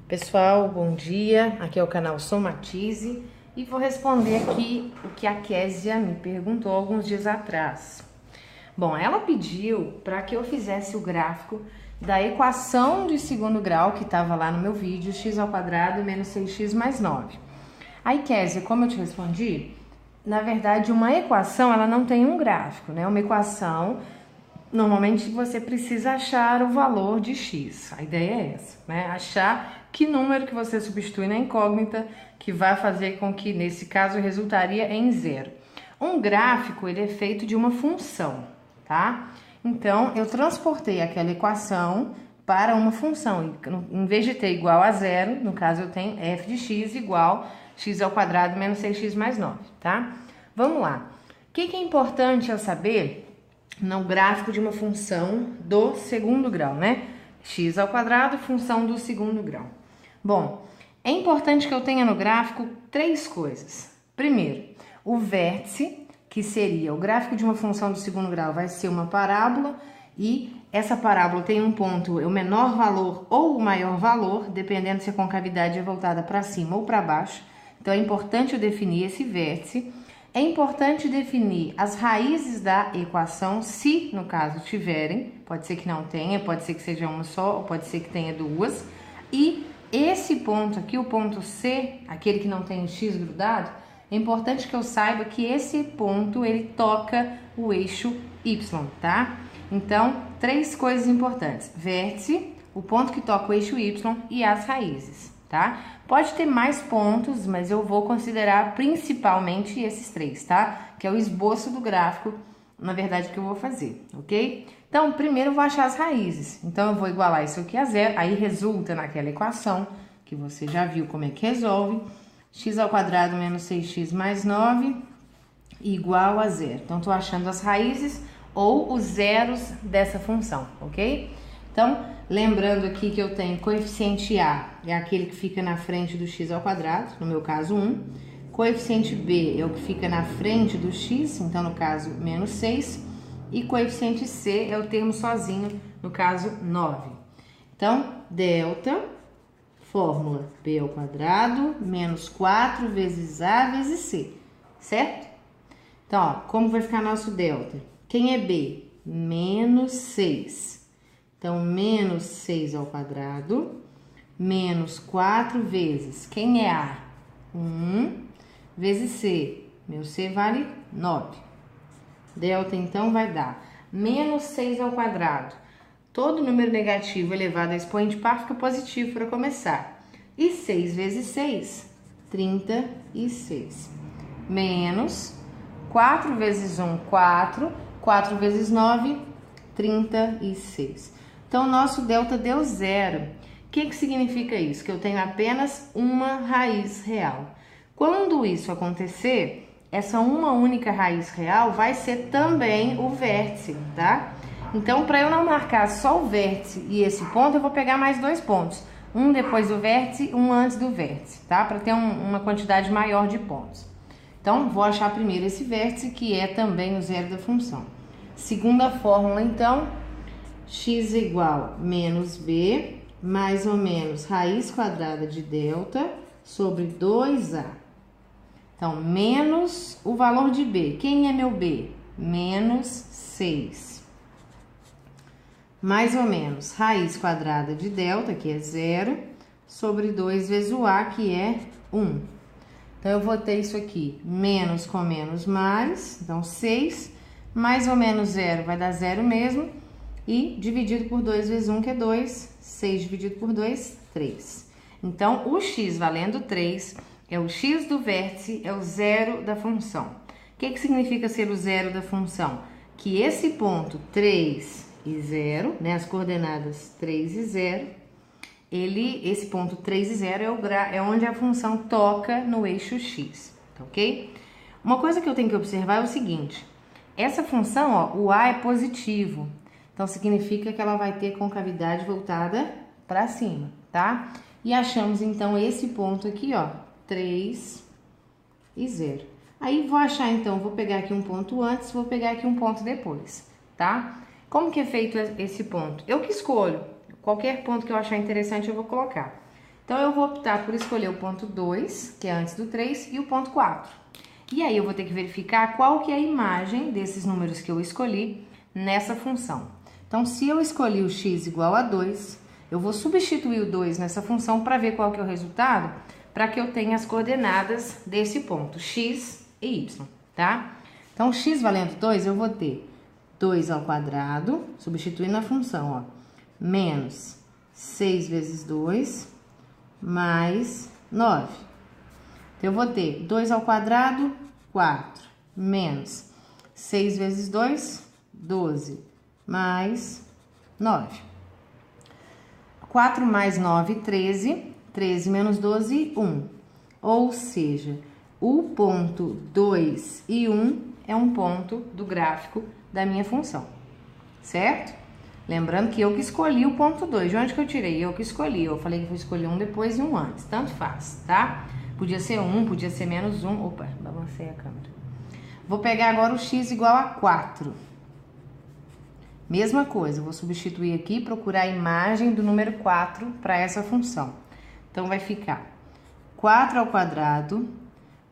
Pessoal, bom dia. Aqui é o canal Somatize e vou responder aqui o que a Késia me perguntou alguns dias atrás. Bom, ela pediu para que eu fizesse o gráfico da equação de segundo grau que estava lá no meu vídeo, x² menos 6x mais 9. Aí, Késia, como eu te respondi, na verdade uma equação ela não tem um gráfico, né? Uma equação, normalmente você precisa achar o valor de x. A ideia é essa, né? Achar que número que você substitui na incógnita que vai fazer com que, nesse caso, resultaria em zero. Um gráfico, ele é feito de uma função, tá? Então, eu transportei aquela equação para uma função. Em vez de ter igual a zero, no caso eu tenho f de x igual x² menos 6x mais 9, tá? Vamos lá. O que é importante eu saber no gráfico de uma função do segundo grau, né? x², função do segundo grau. Bom, é importante que eu tenha no gráfico três coisas. Primeiro, o vértice, que seria o gráfico de uma função do segundo grau, vai ser uma parábola e essa parábola tem um ponto, o menor valor ou o maior valor, dependendo se a concavidade é voltada para cima ou para baixo. Então, é importante eu definir esse vértice. É importante definir as raízes da equação, se no caso tiverem, pode ser que não tenha, pode ser que seja uma só, ou pode ser que tenha duas. E esse ponto aqui, o ponto C, aquele que não tem o x grudado, é importante que eu saiba que esse ponto, ele toca o eixo y, tá? Então, três coisas importantes: vértice, o ponto que toca o eixo y e as raízes, tá? Pode ter mais pontos, mas eu vou considerar principalmente esses três, tá? Que é o esboço do gráfico, na verdade, que eu vou fazer, ok? Então, primeiro eu vou achar as raízes. Então, eu vou igualar isso aqui a zero, aí resulta naquela equação, que você já viu como é que resolve. x² menos 6x mais 9 igual a zero. Então, tô achando as raízes ou os zeros dessa função, ok? Então, lembrando aqui que eu tenho coeficiente A, é aquele que fica na frente do x², no meu caso 1. Coeficiente B é o que fica na frente do x, então no caso menos 6. E coeficiente C é o termo sozinho, no caso 9. Então, delta, fórmula B² menos 4 vezes A vezes C, certo? Então, ó, como vai ficar nosso delta? Quem é B? Menos 6. Então, menos 6² menos 4 vezes, quem é A? 1 vezes C. Meu C vale 9. Delta, então, vai dar menos 6². Todo número negativo elevado a expoente par fica positivo para começar. E 6 vezes 6, 36. Menos 4 vezes 1, 4. 4 vezes 9, 36. Então, o nosso delta deu zero. O que significa isso? Que eu tenho apenas uma raiz real. Quando isso acontecer, essa uma única raiz real vai ser também o vértice, tá? Então, para eu não marcar só o vértice e esse ponto, eu vou pegar mais dois pontos. Um depois do vértice, um antes do vértice, tá? Para ter uma quantidade maior de pontos. Então, vou achar primeiro esse vértice, que é também o zero da função. Segunda fórmula, então, x igual menos b, mais ou menos raiz quadrada de delta sobre 2a. Então, menos o valor de b. Quem é meu b? Menos 6. Mais ou menos raiz quadrada de delta, que é 0, sobre 2 vezes o a, que é 1. Então, eu vou ter isso aqui, menos com menos mais, então 6, mais ou menos 0 vai dar 0 mesmo, e dividido por 2 vezes 1, que é 2, 6 dividido por 2, 3. Então, o x valendo 3 é o x do vértice, é o zero da função. O que significa ser o zero da função? Que esse ponto 3 e 0, né, as coordenadas 3 e 0, esse ponto 3 e 0 é onde a função toca no eixo x, tá ok? Uma coisa que eu tenho que observar é o seguinte: essa função, ó, o a é positivo, então significa que ela vai ter concavidade voltada para cima, tá? E achamos então esse ponto aqui, ó, 3 e 0. Aí vou achar então, vou pegar aqui um ponto antes, vou pegar aqui um ponto depois, tá? Como que é feito esse ponto? Eu que escolho. Qualquer ponto que eu achar interessante eu vou colocar. Então, eu vou optar por escolher o ponto 2, que é antes do 3, e o ponto 4. E aí, eu vou ter que verificar qual que é a imagem desses números que eu escolhi nessa função. Então, se eu escolhi o x igual a 2, eu vou substituir o 2 nessa função para ver qual que é o resultado, para que eu tenha as coordenadas desse ponto, x e y, tá? Então, x valendo 2, eu vou ter 2 ao quadrado, substituindo a função, ó, menos 6 vezes 2, mais 9. Então, eu vou ter 2 ao quadrado, 4, menos 6 vezes 2, 12, mais 9. 4 mais 9, 13. 13 menos 12, 1. Ou seja, o ponto 2 e 1 é um ponto do gráfico da minha função, certo? Lembrando que eu que escolhi o ponto 2. De onde que eu tirei? Eu que escolhi. Eu falei que vou escolher um depois e um antes. Tanto faz, tá? Podia ser 1, podia ser menos 1. Opa, balancei a câmera. Vou pegar agora o x igual a 4. Mesma coisa, vou substituir aqui e procurar a imagem do número 4 para essa função. Então, vai ficar 4 ao quadrado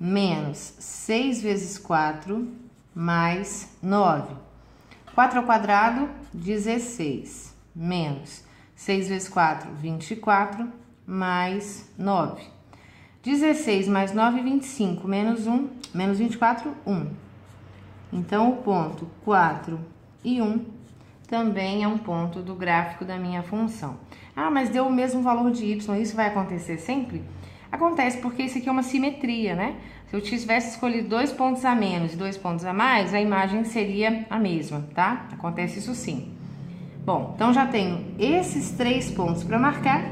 menos 6 vezes 4 mais 9. 4 ao quadrado, 16, menos 6 vezes 4, 24, mais 9. 16 mais 9, 25, menos 1, menos 24, 1. Então, o ponto 4 e 1 também é um ponto do gráfico da minha função. Ah, mas deu o mesmo valor de y, isso vai acontecer sempre? Acontece porque isso aqui é uma simetria, né? Se eu tivesse escolhido 2 pontos a menos e 2 pontos a mais, a imagem seria a mesma, tá? Acontece isso sim. Bom, então já tenho esses 3 pontos para marcar.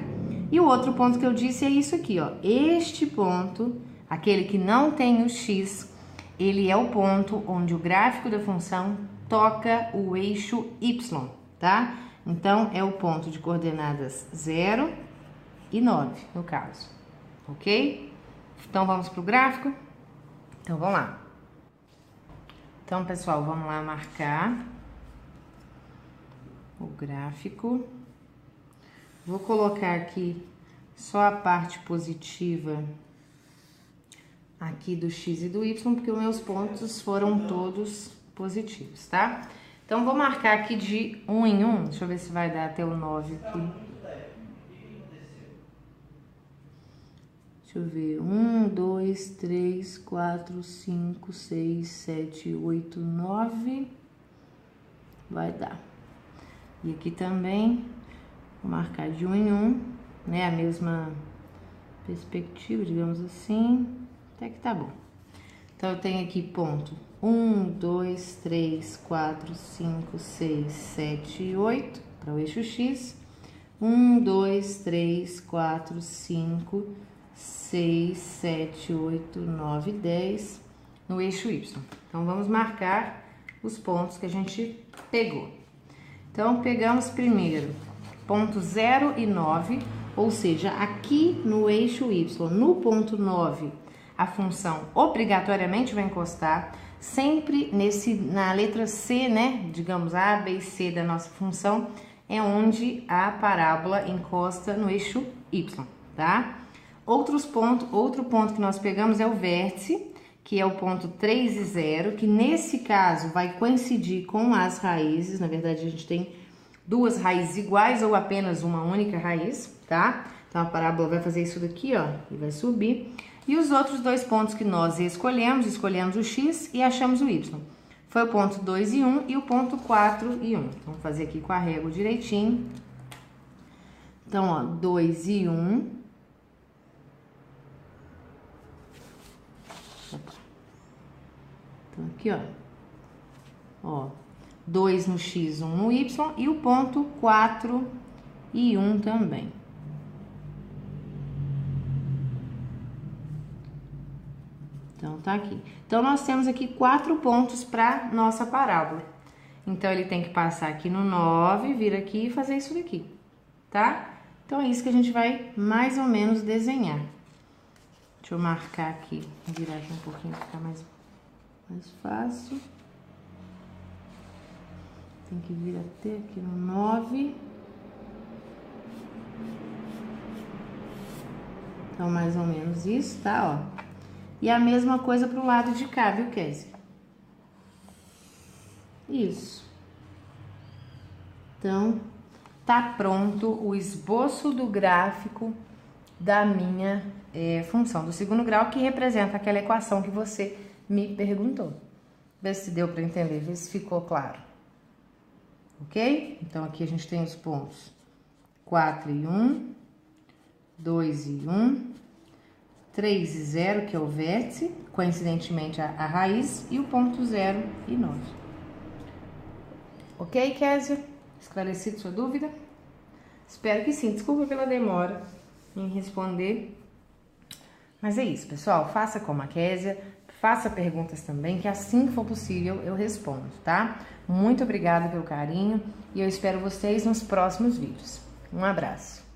E o outro ponto que eu disse é isso aqui, ó. Este ponto, aquele que não tem o x, ele é o ponto onde o gráfico da função toca o eixo y, tá? Então, é o ponto de coordenadas 0 e 9, no caso. Ok? Então, vamos para o gráfico? Então, vamos lá. Então, pessoal, vamos lá marcar o gráfico. Vou colocar aqui só a parte positiva aqui do x e do y, porque os meus pontos foram todos positivos, tá? Então, vou marcar aqui de 1 em 1. Deixa eu ver se vai dar até o 9 aqui. Deixa eu ver, 1, 2, 3, 4, 5, 6, 7, 8, 9, vai dar. E aqui também, vou marcar de 1 em 1, né, a mesma perspectiva, digamos assim, até que tá bom. Então, eu tenho aqui ponto 1, 2, 3, 4, 5, 6, 7, 8, para o eixo X. 1, 2, 3, 4, 5, 6, 7, 8, 9, 10 no eixo Y. Então, vamos marcar os pontos que a gente pegou. Então, pegamos primeiro ponto 0 e 9, ou seja, aqui no eixo Y, no ponto 9, a função obrigatoriamente vai encostar sempre na letra C, né? Digamos, A, B e C da nossa função é onde a parábola encosta no eixo Y, tá? Outro ponto que nós pegamos é o vértice, que é o ponto 3 e 0, que nesse caso vai coincidir com as raízes. Na verdade, a gente tem duas raízes iguais ou apenas uma única raiz, tá? Então, a parábola vai fazer isso daqui, ó, e vai subir. E os outros 2 pontos que nós escolhemos o x e achamos o y. Foi o ponto 2 e 1 e o ponto 4 e 1. Vamos fazer aqui com a régua direitinho. Então, ó, 2 e 1. Então, aqui, ó, 2 no x, 1 no y, e o ponto 4 e 1 também. Então, tá aqui. Então, nós temos aqui 4 pontos para nossa parábola. Então, ele tem que passar aqui no 9, vir aqui e fazer isso daqui, tá? Então, é isso que a gente vai mais ou menos desenhar. Deixa eu marcar aqui, virar aqui um pouquinho para ficar mais fácil. Tem que vir até aqui no 9. Então, mais ou menos isso, tá, ó. E a mesma coisa pro lado de cá, viu, Kézia? Isso. Então, tá pronto o esboço do gráfico da minha função do segundo grau, que representa aquela equação que você me perguntou. Vê se deu para entender, vê se ficou claro. Ok? Então, aqui a gente tem os pontos 4 e 1, 2 e 1, 3 e 0, que é o vértice, coincidentemente a raiz, e o ponto 0 e 9. Ok, Kézia? Esclarecido sua dúvida? Espero que sim. Desculpa pela demora em responder. Mas é isso, pessoal. Faça como a Kézia, faça perguntas também, que assim que for possível eu respondo, tá? Muito obrigada pelo carinho e eu espero vocês nos próximos vídeos. Um abraço.